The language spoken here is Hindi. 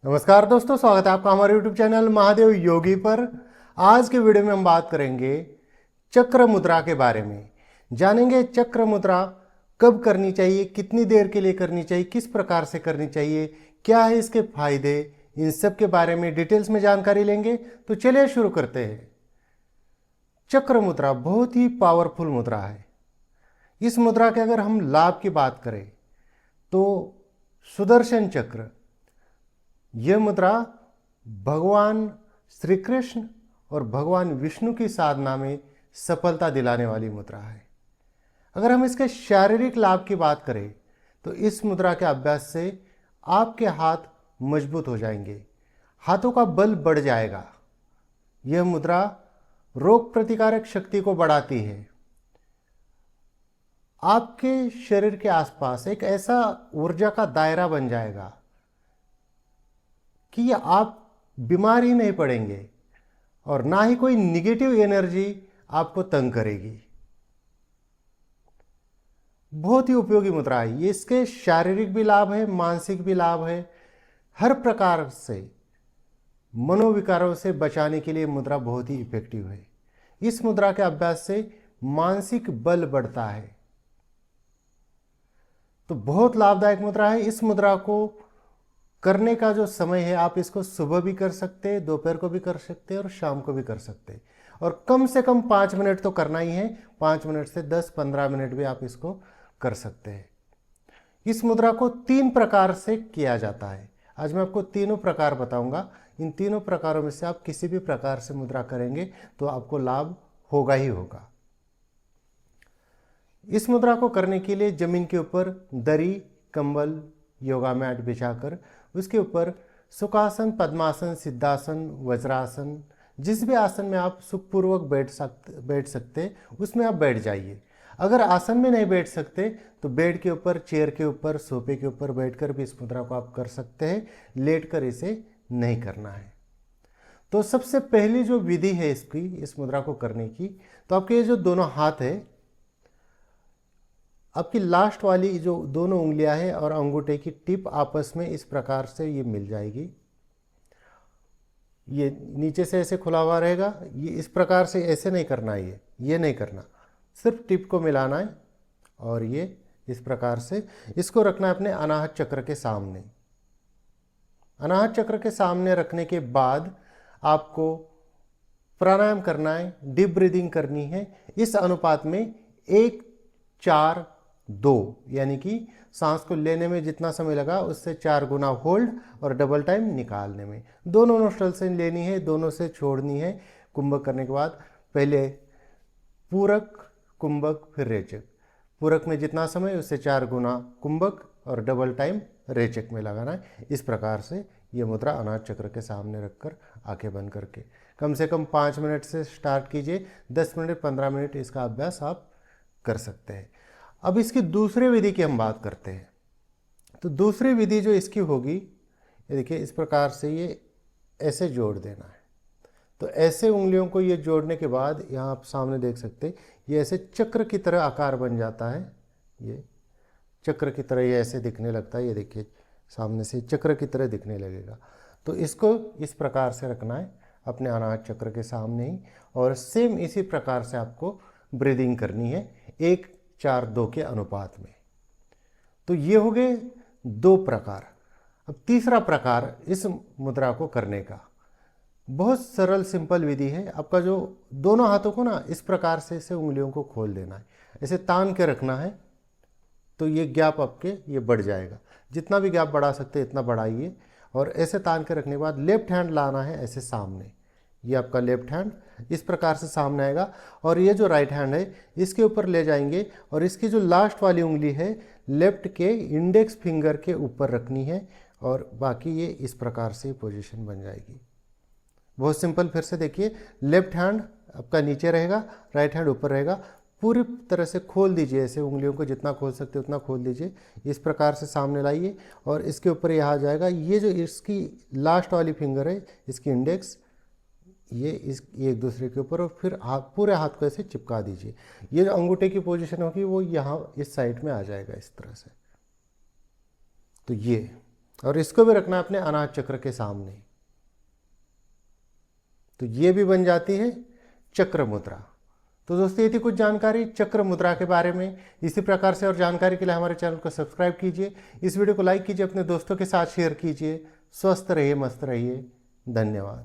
नमस्कार दोस्तों, स्वागत है आपका हमारे YouTube चैनल महादेव योगी पर। आज के वीडियो में हम बात करेंगे चक्र मुद्रा के बारे में। जानेंगे चक्र मुद्रा कब करनी चाहिए, कितनी देर के लिए करनी चाहिए, किस प्रकार से करनी चाहिए, क्या है इसके फायदे, इन सब के बारे में डिटेल्स में जानकारी लेंगे। तो चलिए शुरू करते हैं। चक्र मुद्रा बहुत ही पावरफुल मुद्रा है। इस मुद्रा के अगर हम लाभ की बात करें तो सुदर्शन चक्र, यह मुद्रा भगवान श्री कृष्ण और भगवान विष्णु की साधना में सफलता दिलाने वाली मुद्रा है। अगर हम इसके शारीरिक लाभ की बात करें तो इस मुद्रा के अभ्यास से आपके हाथ मजबूत हो जाएंगे, हाथों का बल बढ़ जाएगा। यह मुद्रा रोग प्रतिकारक शक्ति को बढ़ाती है। आपके शरीर के आसपास एक ऐसा ऊर्जा का दायरा बन जाएगा कि आप बीमार ही नहीं पड़ेंगे और ना ही कोई निगेटिव एनर्जी आपको तंग करेगी। बहुत ही उपयोगी मुद्रा है ये। इसके शारीरिक भी लाभ है, मानसिक भी लाभ है। हर प्रकार से मनोविकारों से बचाने के लिए मुद्रा बहुत ही इफेक्टिव है। इस मुद्रा के अभ्यास से मानसिक बल बढ़ता है, तो बहुत लाभदायक मुद्रा है। इस मुद्रा को करने का जो समय है, आप इसको सुबह भी कर सकते हैं, दोपहर को भी कर सकते हैं और शाम को भी कर सकते हैं। और कम से कम 5 मिनट तो करना ही है। 5 मिनट से 10-15 मिनट भी आप इसको कर सकते हैं। इस मुद्रा को 3 प्रकार से किया जाता है। आज मैं आपको तीनों प्रकार बताऊंगा। इन तीनों प्रकारों में से आप किसी भी प्रकार से मुद्रा करेंगे तो आपको लाभ होगा ही होगा। इस मुद्रा को करने के लिए जमीन के ऊपर दरी, कंबल, योगा मैट बिछाकर उसके ऊपर सुखासन, पद्मासन, सिद्धासन, वज्रासन, जिस भी आसन में आप सुखपूर्वक बैठ सकते उसमें आप बैठ जाइए। अगर आसन में नहीं बैठ सकते तो बेड के ऊपर, चेयर के ऊपर, सोफे के ऊपर बैठकर भी इस मुद्रा को आप कर सकते हैं। लेटकर इसे नहीं करना है। तो सबसे पहली जो विधि है इसकी, इस मुद्रा को करने की, तो आपके ये जो दोनों हाथ है, आपकी लास्ट वाली जो दोनों उंगलियां हैं और अंगूठे की टिप आपस में इस प्रकार से ये मिल जाएगी। ये नीचे से ऐसे खुला हुआ रहेगा। ये इस प्रकार से ऐसे नहीं करना है, ये नहीं करना, सिर्फ टिप को मिलाना है और ये इस प्रकार से इसको रखना है अपने अनाहत चक्र के सामने। अनाहत चक्र के सामने रखने के बाद आपको प्राणायाम करना है, डीप ब्रीदिंग करनी है। इस अनुपात में 1-4-2, यानी कि सांस को लेने में जितना समय लगा उससे 4 गुना होल्ड और डबल टाइम निकालने में। दोनों नोस्ट्रल से लेनी है, दोनों से छोड़नी है। कुंभक करने के बाद पहले पूरक, कुंभक, फिर रेचक। पूरक में जितना समय उससे 4 गुना कुंभक और डबल टाइम रेचक में लगाना है। इस प्रकार से ये मुद्रा अनाहत चक्र के सामने रखकर आंखें बंद करके कम से कम 5 मिनट से स्टार्ट कीजिए। 10 मिनट, 15 मिनट इसका अभ्यास आप कर सकते हैं। अब इसकी दूसरी विधि की हम बात करते हैं। तो दूसरी विधि जो इसकी होगी, ये देखिए, इस प्रकार से ये ऐसे जोड़ देना है। तो ऐसे उंगलियों को ये जोड़ने के बाद यहाँ आप सामने देख सकते हैं, ये ऐसे चक्र की तरह आकार बन जाता है। ये चक्र की तरह ये ऐसे दिखने लगता है। ये देखिए, सामने से चक्र की तरह दिखने लगेगा। तो इसको इस प्रकार से रखना है अपने अनाहत चक्र के सामने ही, और सेम इसी प्रकार से आपको ब्रीदिंग करनी है 1-4-2 के अनुपात में। तो ये हो गए 2 प्रकार। अब तीसरा प्रकार इस मुद्रा को करने का बहुत सरल सिंपल विधि है। आपका जो दोनों हाथों को ना इस प्रकार से इसे उंगलियों को खोल देना है, ऐसे तान के रखना है। तो ये गैप आपके ये बढ़ जाएगा। जितना भी गैप बढ़ा सकते हैं इतना बढ़ाइए। और ऐसे तान के रखने के बाद लेफ्ट हैंड लाना है ऐसे सामने। ये आपका लेफ्ट हैंड इस प्रकार से सामने आएगा और ये जो राइट हैंड है इसके ऊपर ले जाएंगे और इसकी जो लास्ट वाली उंगली है लेफ्ट के इंडेक्स फिंगर के ऊपर रखनी है और बाकी ये इस प्रकार से पोजीशन बन जाएगी। बहुत सिंपल। फिर से देखिए, लेफ्ट हैंड आपका नीचे रहेगा, राइट हैंड ऊपर रहेगा। पूरी तरह से खोल दीजिए, ऐसे उंगलियों को जितना खोल सकते उतना खोल दीजिए। इस प्रकार से सामने लाइए और इसके ऊपर यह आ जाएगा। ये जो इसकी लास्ट वाली फिंगर है, इसकी इंडेक्स, ये एक दूसरे के ऊपर, और फिर पूरे हाथ को ऐसे चिपका दीजिए। ये जो अंगूठे की पोजीशन होगी वो यहाँ इस साइड में आ जाएगा इस तरह से। तो ये और इसको भी रखना है अपने अनाज चक्र के सामने। तो ये भी बन जाती है चक्र मुद्रा। तो दोस्तों ये थी कुछ जानकारी चक्र मुद्रा के बारे में। इसी प्रकार से और जानकारी के लिए हमारे चैनल को सब्सक्राइब कीजिए, इस वीडियो को लाइक कीजिए, अपने दोस्तों के साथ शेयर कीजिए। स्वस्थ रहिए, मस्त रहिए। धन्यवाद।